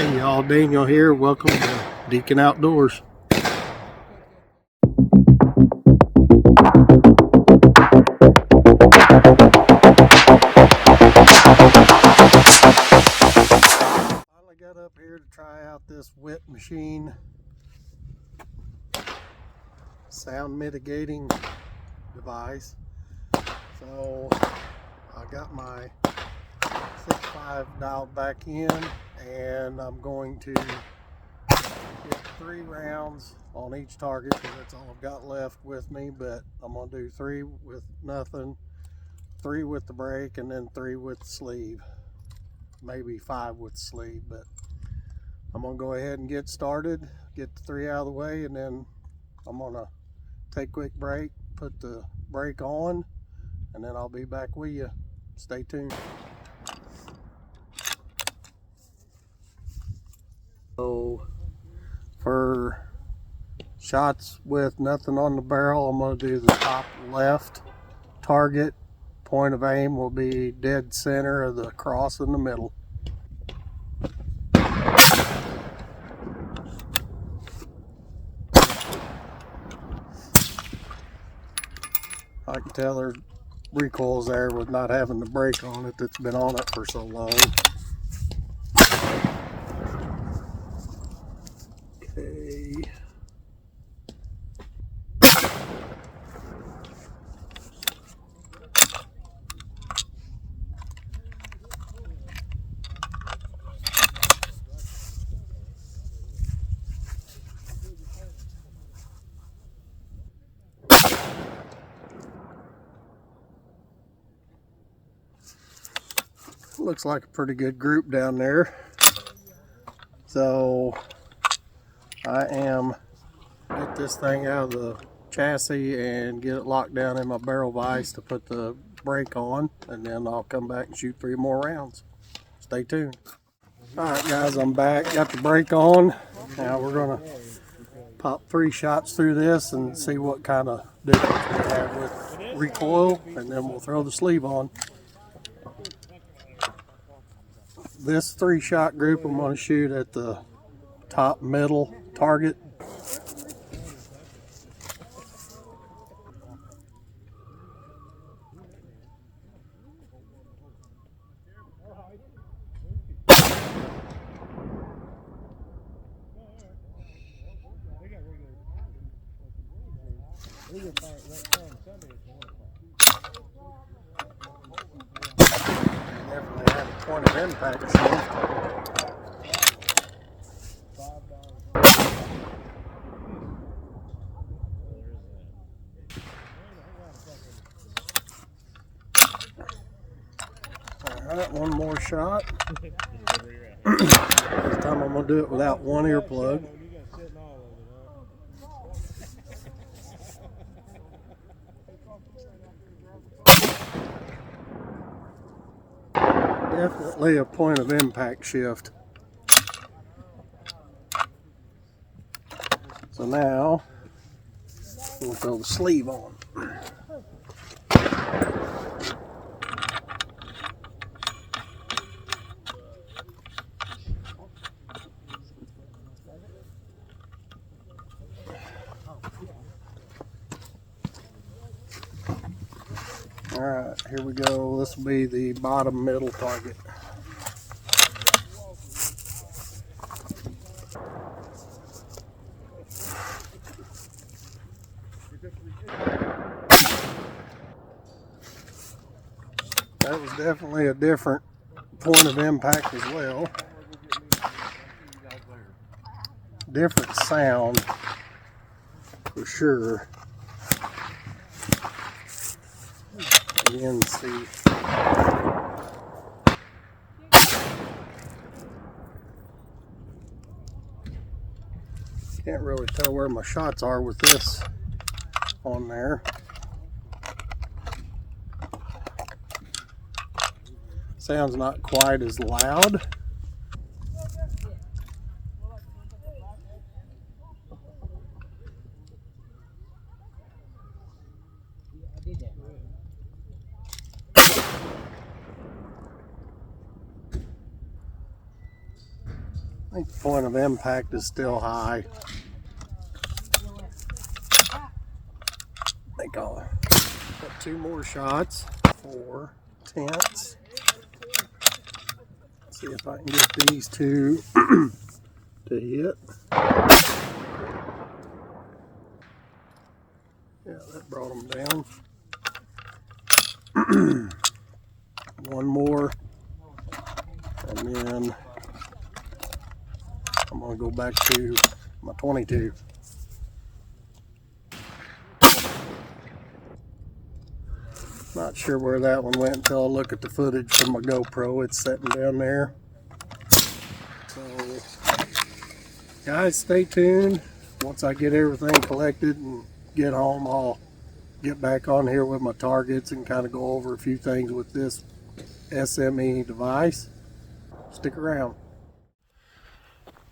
Hey y'all, Daniel here. Welcome to Deacon Outdoors. Finally got up here to try out this Witt Machine sound mitigating device. So I got my 6.5 dialed back in, and I'm going to get 3 rounds on each target because that's all I've got left with me. But I'm gonna do 3 with nothing, 3 with the brake, and then 3 with the sleeve, maybe 5 with the sleeve. But I'm gonna go ahead and get started, get the 3 out of the way, and then I'm gonna take a quick break, put the brake on, and then I'll be back with you. Stay tuned. So for shots with nothing on the barrel, I'm going to do the top left target. Point of aim will be dead center of the cross in the middle. I can tell there's recoils there with not having the brake on it that's been on it for so long. Okay. Looks like a pretty good group down there. So I am get this thing out of the chassis and get it locked down in my barrel vise to put the brake on, and then I'll come back and shoot 3 more rounds. Stay tuned. Alright guys, I'm back, got the brake on. Now we're gonna pop 3 shots through this and see what kind of difference we have with recoil, and then we'll throw the sleeve on. This 3-shot group I'm going to shoot at the top middle target. Definitely had a point of impact shift. Alright, one more shot. This time I'm going to do it without one earplug. Definitely a point of impact shift. So now we'll throw the sleeve on. Alright, here we go. This will be the bottom middle target. That was definitely a different point of impact as well. Different sound for sure. Again, see. Can't really tell where my shots are with this on there. Sounds not quite as loud. I think the point of impact is still high. I think I'll put 2 more shots for tenths. See if I can get these 2 to hit. Yeah, that brought them down. 1 more, and then I'm going to go back to my 22. Not sure where that one went until I look at the footage from my GoPro. It's sitting down there. So, guys, stay tuned. Once I get everything collected and get home, I'll get back on here with my targets and kind of go over a few things with this SME device. Stick around.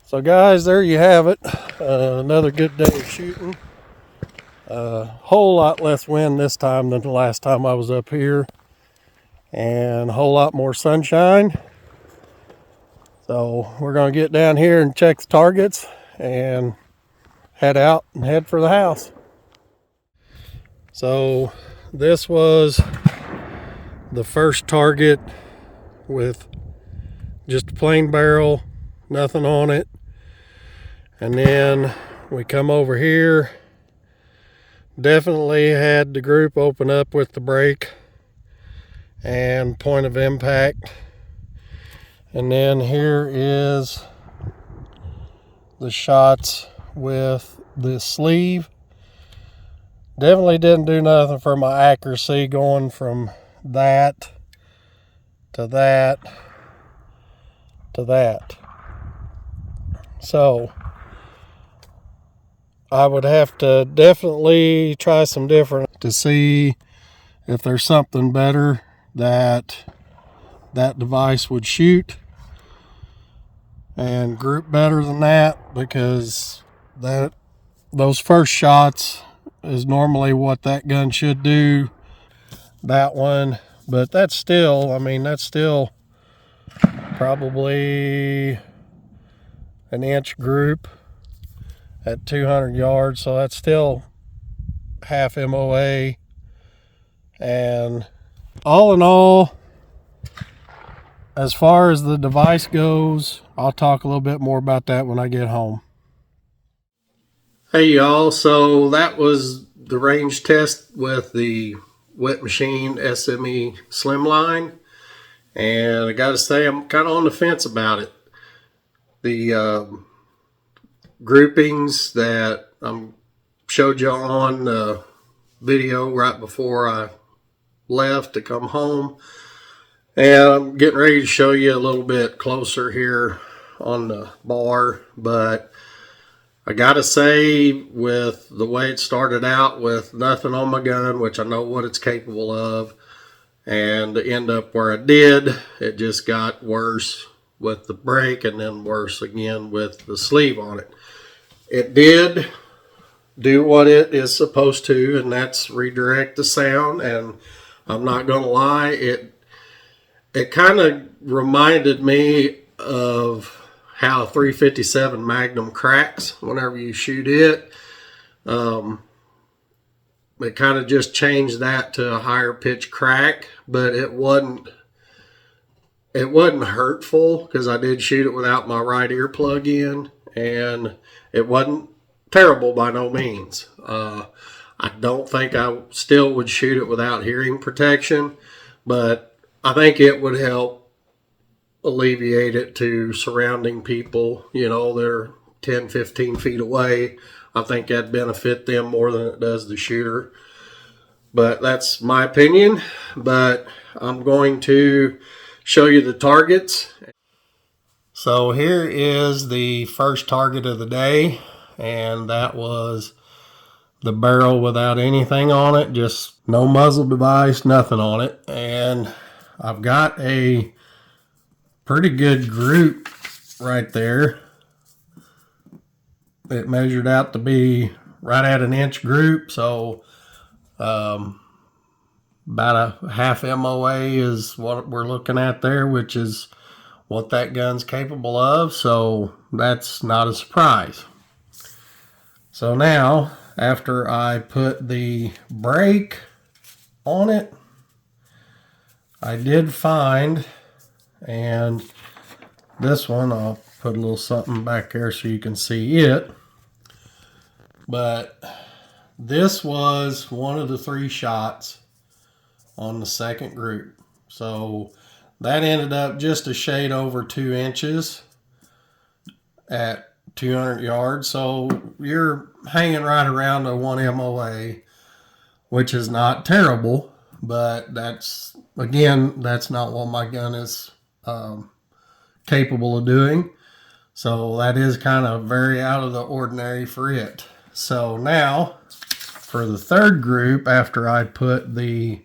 So guys, there you have it. Another good day of shooting. A whole lot less wind this time than the last time I was up here, and a whole lot more sunshine. So we're going to get down here and check the targets and head out and head for the house. So this was the first target with just a plain barrel, nothing on it. And then we come over here, definitely had the group open up with the brake and point of impact. And then here is the shots with the sleeve. Definitely didn't do nothing for my accuracy going from that to that to that. So I would have to definitely try some different to see if there's something better that device would shoot and group better than that, because those first shots is normally what that gun should do, that one. But that's still, I mean, that's still probably an inch group at 200 yards, so that's still half MOA. And all in all, as far as the device goes, I'll talk a little bit more about that when I get home. Hey y'all, so that was the range test with the Witt Machine SME Slimline, and I gotta say I'm kind of on the fence about it. The groupings that I showed you on the video right before I left to come home, and I'm getting ready to show you a little bit closer here on the bar, but I gotta say, with the way it started out with nothing on my gun, which I know what it's capable of, and to end up where I did, it just got worse with the brake and then worse again with the sleeve on it. It did do what it is supposed to, and that's redirect the sound, and I'm not gonna lie, it kind of reminded me of how 357 Magnum cracks whenever you shoot it. It kind of just changed that to a higher pitch crack, but it wasn't hurtful because I did shoot it without my right ear plug in, and it wasn't terrible by no means. I don't think I still would shoot it without hearing protection, but I think it would help alleviate it to surrounding people, you know, they're 10, 15 feet away. I think that'd benefit them more than it does the shooter. But that's my opinion. But I'm going to show you the targets. So here is the first target of the day, and that was the barrel without anything on it, just no muzzle device, nothing on it. And I've got a pretty good group right there. It measured out to be right at an inch group, so about a half MOA is what we're looking at there, which is what that gun's capable of, so that's not a surprise. So now, after I put the brake on it, I did find, and this one, I'll put a little something back there so you can see it, but this was one of the 3 shots on the second group. So that ended up just a shade over 2 inches at 200 yards. So you're hanging right around a 1 MOA, which is not terrible, but that's, again, that's not what my gun is capable of doing. So that is kind of very out of the ordinary for it. So now for the third group, after I put the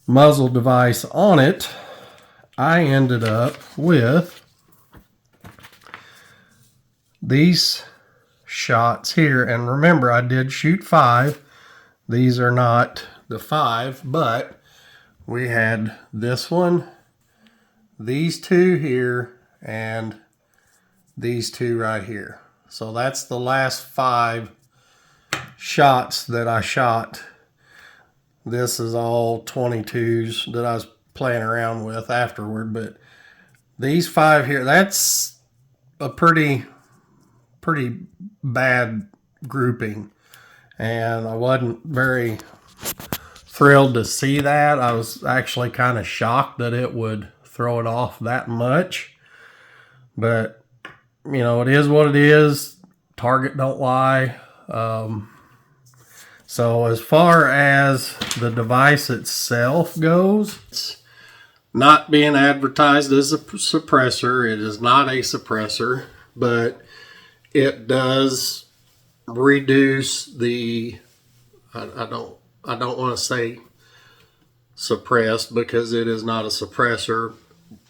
muzzle device on it, I ended up with these shots here. And remember, I did shoot 5. These are not the 5, but we had this one, these 2 here, and these 2 right here. So that's the last 5 shots that I shot. This is all 22s that I was playing around with afterward, but these 5 here, that's a pretty bad grouping, and I wasn't very thrilled to see that. I was actually kind of shocked that it would throw it off that much, but you know, it is what it is. Target don't lie. So as far as the device itself goes, it's not being advertised as a suppressor. It is not a suppressor, but it does reduce the, I don't want to say suppressed because it is not a suppressor,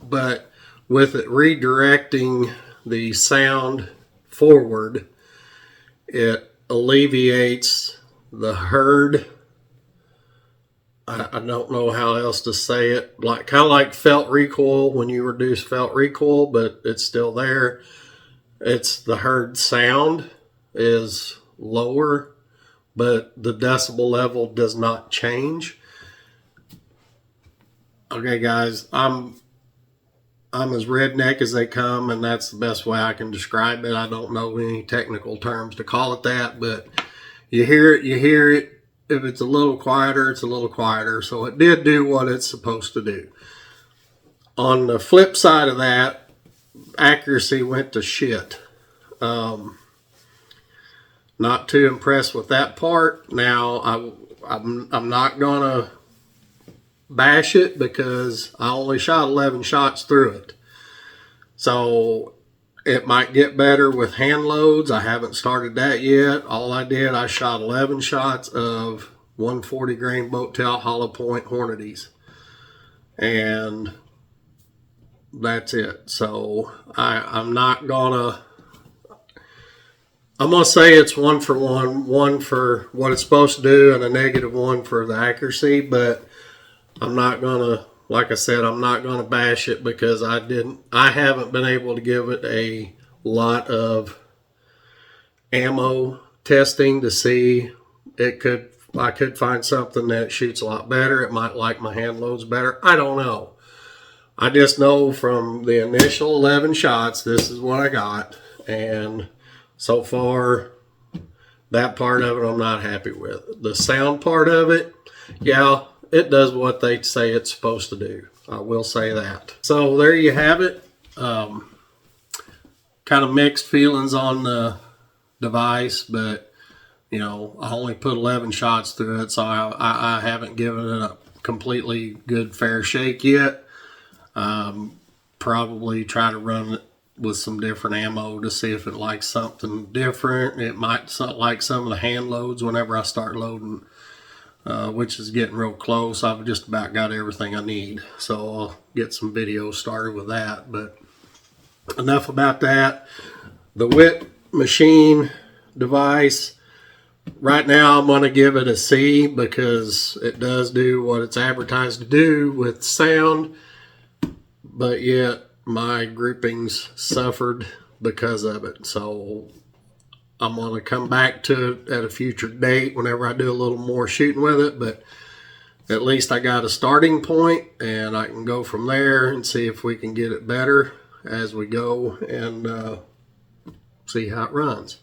but with it redirecting the sound forward, it alleviates the herd. I don't know how else to say it, like kind of like felt recoil when you reduce felt recoil, but it's still there. It's the herd sound is lower, but the decibel level does not change. Okay guys, I'm as redneck as they come, and that's the best way I can describe it. I don't know any technical terms to call it that, but you hear it, you hear it. If it's a little quieter, it's a little quieter. So it did do what it's supposed to do. On the flip side of that, accuracy went to shit. Not too impressed with that part. Now, I'm not gonna bash it because I only shot 11 shots through it. So it might get better with hand loads. I haven't started that yet. All I did, I shot 11 shots of 140 grain boat tail hollow point Hornadies, and that's it. So I'm gonna say it's 1 for 1, 1 for what it's supposed to do and a -1 for the accuracy, but I'm not gonna, like I said, I'm not gonna bash it because I haven't been able to give it a lot of ammo testing to see I could find something that shoots a lot better. It might like my hand loads better. I don't know. I just know from the initial 11 shots, this is what I got. And so far, that part of it I'm not happy with. The sound part of it, yeah, it does what they say it's supposed to do. I will say that. So there you have it. Kind of mixed feelings on the device, but you know, I only put 11 shots through it, so I haven't given it a completely good fair shake yet. Probably try to run it with some different ammo to see if it likes something different. It might like some of the hand loads whenever I start loading, which is getting real close. I've just about got everything I need, so I'll get some videos started with that. But enough about that. The Witt Machine device, right now I'm going to give it a C because it does do what it's advertised to do with sound, but yet my groupings suffered because of it. So I'm going to come back to it at a future date whenever I do a little more shooting with it, but at least I got a starting point and I can go from there and see if we can get it better as we go and see how it runs.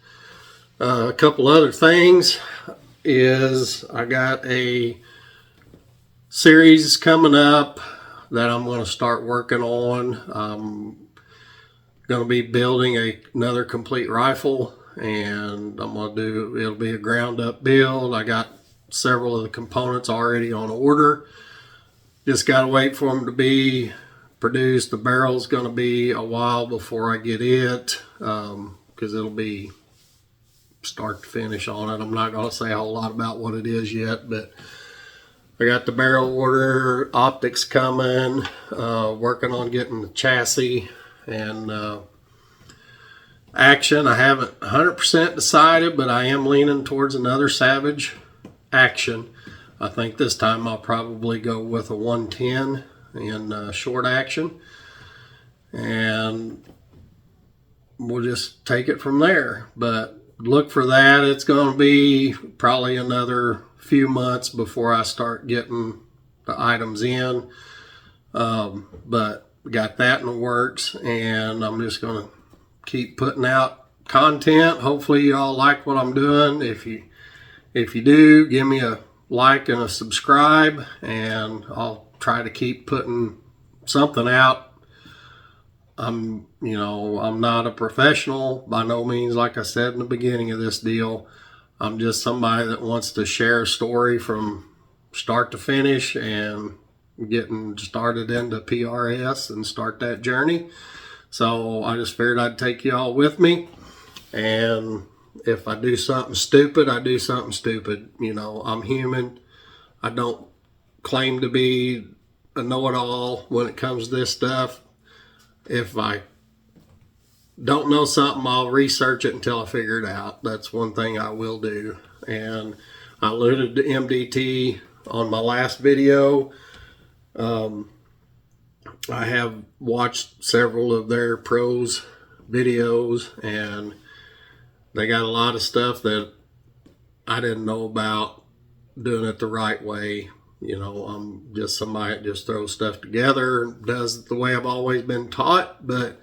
A couple other things is I got a series coming up that I'm going to start working on. I'm going to be building another complete rifle, and it'll be a ground up build. I got several of the components already on order. Just got to wait for them to be produced. The barrel's going to be a while before I get it, because it'll be start to finish on it. I'm not going to say a whole lot about what it is yet, but I got the barrel order, optics coming, working on getting the chassis and action. I haven't 100% decided, but I am leaning towards another Savage action. I think this time I'll probably go with a 110 in short action, and we'll just take it from there. But look for that. It's going to be probably another few months before I start getting the items in, but got that in the works, and I'm just going to keep putting out content. Hopefully you all like what I'm doing. If you do, give me a like and a subscribe, and I'll try to keep putting something out. I'm not a professional by no means. Like I said in the beginning of this deal, I'm just somebody that wants to share a story from start to finish and getting started into PRS and start that journey. So I just figured I'd take you all with me, and if I do something stupid, I do something stupid. I'm human. I don't claim to be a know-it-all when it comes to this stuff. If I don't know something, I'll research it until I figure it out. That's one thing I will do. And I alluded to MDT on my last video. I have watched several of their pros videos, and they got a lot of stuff that I didn't know about doing it the right way. I'm just somebody that just throws stuff together and does it the way I've always been taught, but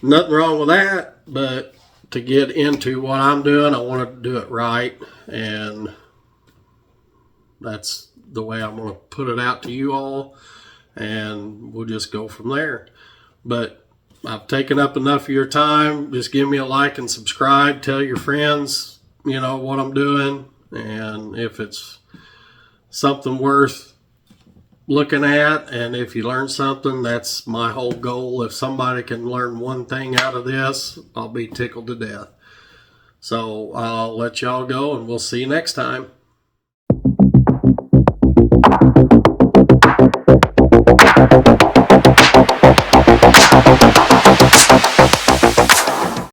nothing wrong with that. But to get into what I'm doing, I want to do it right, and that's the way I'm going to put it out to you all, and we'll just go from there. But I've taken up enough of your time. Just give me a like and subscribe. Tell your friends, what I'm doing, and if it's something worth looking at, and if you learn something, that's my whole goal. If somebody can learn one thing out of this, I'll be tickled to death. So I'll let y'all go, and we'll see you next time.